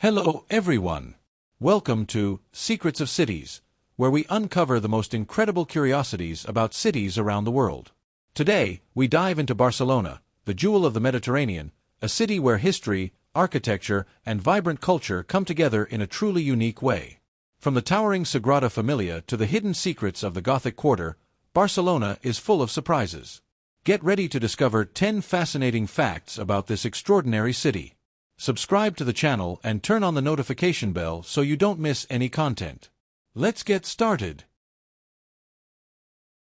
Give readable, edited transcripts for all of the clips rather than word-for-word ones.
Hello everyone! Welcome to Secrets of Cities, where we uncover the most incredible curiosities about cities around the world. Today, we dive into Barcelona, the jewel of the Mediterranean, a city where history, architecture, and vibrant culture come together in a truly unique way. From the towering Sagrada Familia to the hidden secrets of the Gothic Quarter, Barcelona is full of surprises. Get ready to discover 10 fascinating facts about this extraordinary city. Subscribe to the channel and turn on the notification bell so you don't miss any content. Let's get started.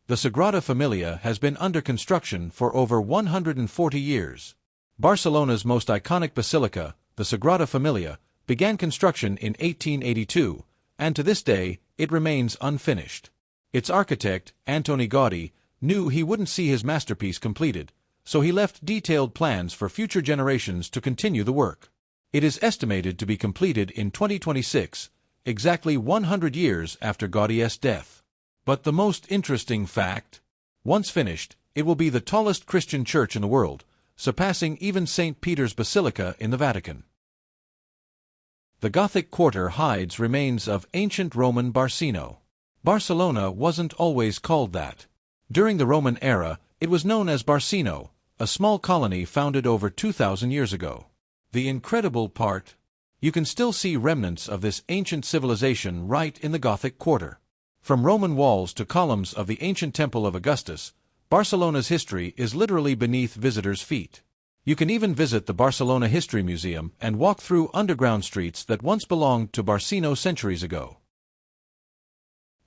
The Sagrada Familia has been under construction for over 140 years. Barcelona's most iconic basilica, the Sagrada Familia, began construction in 1882, and to this day, it remains unfinished. Its architect, Antoni Gaudí, knew he wouldn't see his masterpiece completed, so he left detailed plans for future generations to continue the work. It is estimated to be completed in 2026, exactly 100 years after Gaudí's death. But the most interesting fact? Once finished, it will be the tallest Christian church in the world, surpassing even St. Peter's Basilica in the Vatican. The Gothic Quarter hides remains of ancient Roman Barcino. Barcelona wasn't always called that. During the Roman era, it was known as Barcino, a small colony founded over 2,000 years ago. The incredible part? You can still see remnants of this ancient civilization right in the Gothic Quarter. From Roman walls to columns of the ancient Temple of Augustus, Barcelona's history is literally beneath visitors' feet. You can even visit the Barcelona History Museum and walk through underground streets that once belonged to Barcino centuries ago.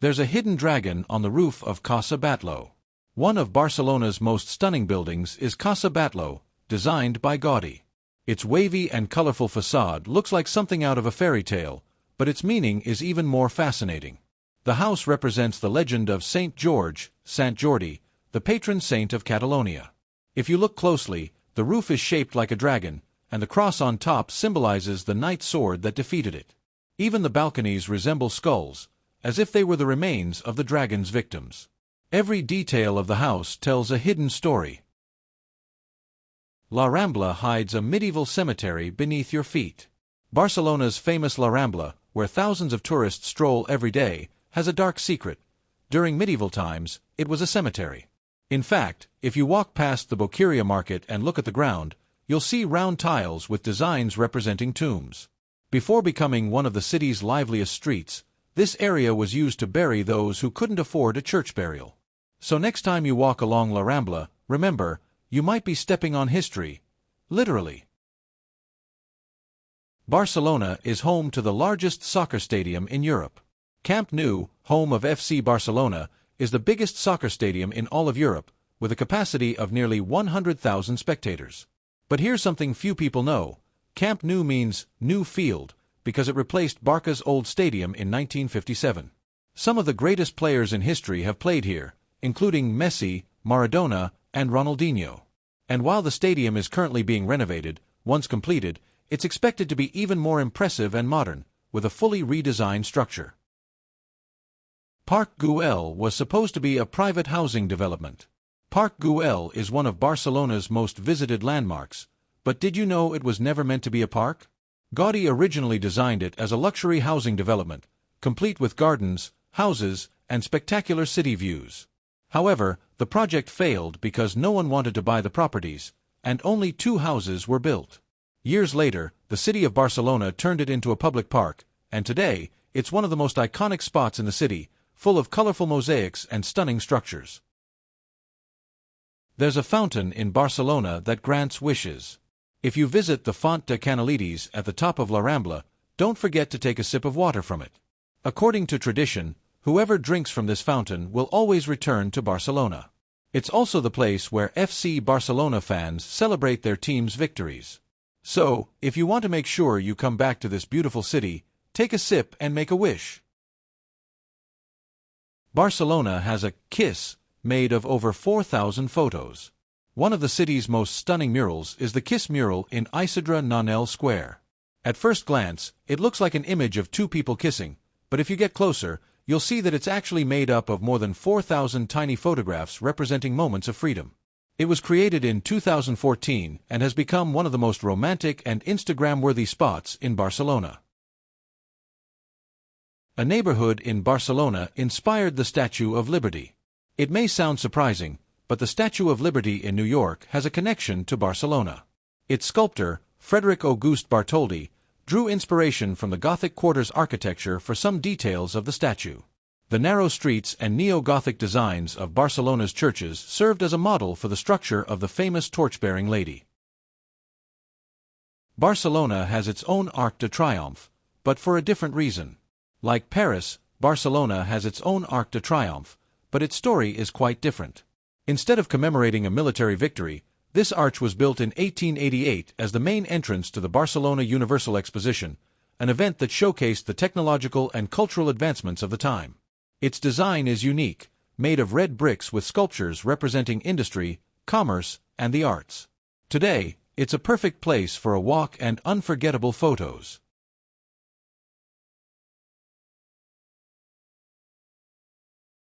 There's a hidden dragon on the roof of Casa Batlló. One of Barcelona's most stunning buildings is Casa Batlló, designed by Gaudí. Its wavy and colorful facade looks like something out of a fairy tale, but its meaning is even more fascinating. The house represents the legend of Saint George, Sant Jordi, the patron saint of Catalonia. If you look closely, the roof is shaped like a dragon, and the cross on top symbolizes the knight's sword that defeated it. Even the balconies resemble skulls, as if they were the remains of the dragon's victims. Every detail of the house tells a hidden story. La Rambla hides a medieval cemetery beneath your feet. Barcelona's famous La Rambla, where thousands of tourists stroll every day, has a dark secret. During medieval times, it was a cemetery. In fact, if you walk past the Boqueria market and look at the ground, you'll see round tiles with designs representing tombs. Before becoming one of the city's liveliest streets, this area was used to bury those who couldn't afford a church burial. So next time you walk along La Rambla, remember, you might be stepping on history. Literally. Barcelona is home to the largest soccer stadium in Europe. Camp Nou, home of FC Barcelona, is the biggest soccer stadium in all of Europe, with a capacity of nearly 100,000 spectators. But here's something few people know. Camp Nou means new field, because it replaced Barca's old stadium in 1957. Some of the greatest players in history have played here, including Messi, Maradona, and Ronaldinho. And while the stadium is currently being renovated, once completed, it's expected to be even more impressive and modern, with a fully redesigned structure. Parc Güell was supposed to be a private housing development. Parc Güell is one of Barcelona's most visited landmarks, but did you know it was never meant to be a park? Gaudí originally designed it as a luxury housing development, complete with gardens, houses, and spectacular city views. However, the project failed because no one wanted to buy the properties, and only 2 houses were built. Years later, the city of Barcelona turned it into a public park, and today, it's one of the most iconic spots in the city, full of colorful mosaics and stunning structures. There's a fountain in Barcelona that grants wishes. If you visit the Font de Canalides at the top of La Rambla, don't forget to take a sip of water from it. According to tradition, whoever drinks from this fountain will always return to Barcelona. It's also the place where FC Barcelona fans celebrate their team's victories. So, if you want to make sure you come back to this beautiful city, take a sip and make a wish. Barcelona has a kiss made of over 4,000 photos. One of the city's most stunning murals is the Kiss mural in Isidre Nonell Square. At first glance, it looks like an image of 2 people kissing, but if you get closer, you'll see that it's actually made up of more than 4,000 tiny photographs representing moments of freedom. It was created in 2014 and has become one of the most romantic and Instagram-worthy spots in Barcelona. A neighborhood in Barcelona inspired the Statue of Liberty. It may sound surprising, but the Statue of Liberty in New York has a connection to Barcelona. Its sculptor, Frederic Auguste Bartholdi, drew inspiration from the Gothic Quarter's architecture for some details of the statue. The narrow streets and neo-Gothic designs of Barcelona's churches served as a model for the structure of the famous torch-bearing lady. Barcelona has its own Arc de Triomphe, but for a different reason. Like Paris, Barcelona has its own Arc de Triomphe, but its story is quite different. Instead of commemorating a military victory, this arch was built in 1888 as the main entrance to the Barcelona Universal Exposition, an event that showcased the technological and cultural advancements of the time. Its design is unique, made of red bricks with sculptures representing industry, commerce, and the arts. Today, it's a perfect place for a walk and unforgettable photos.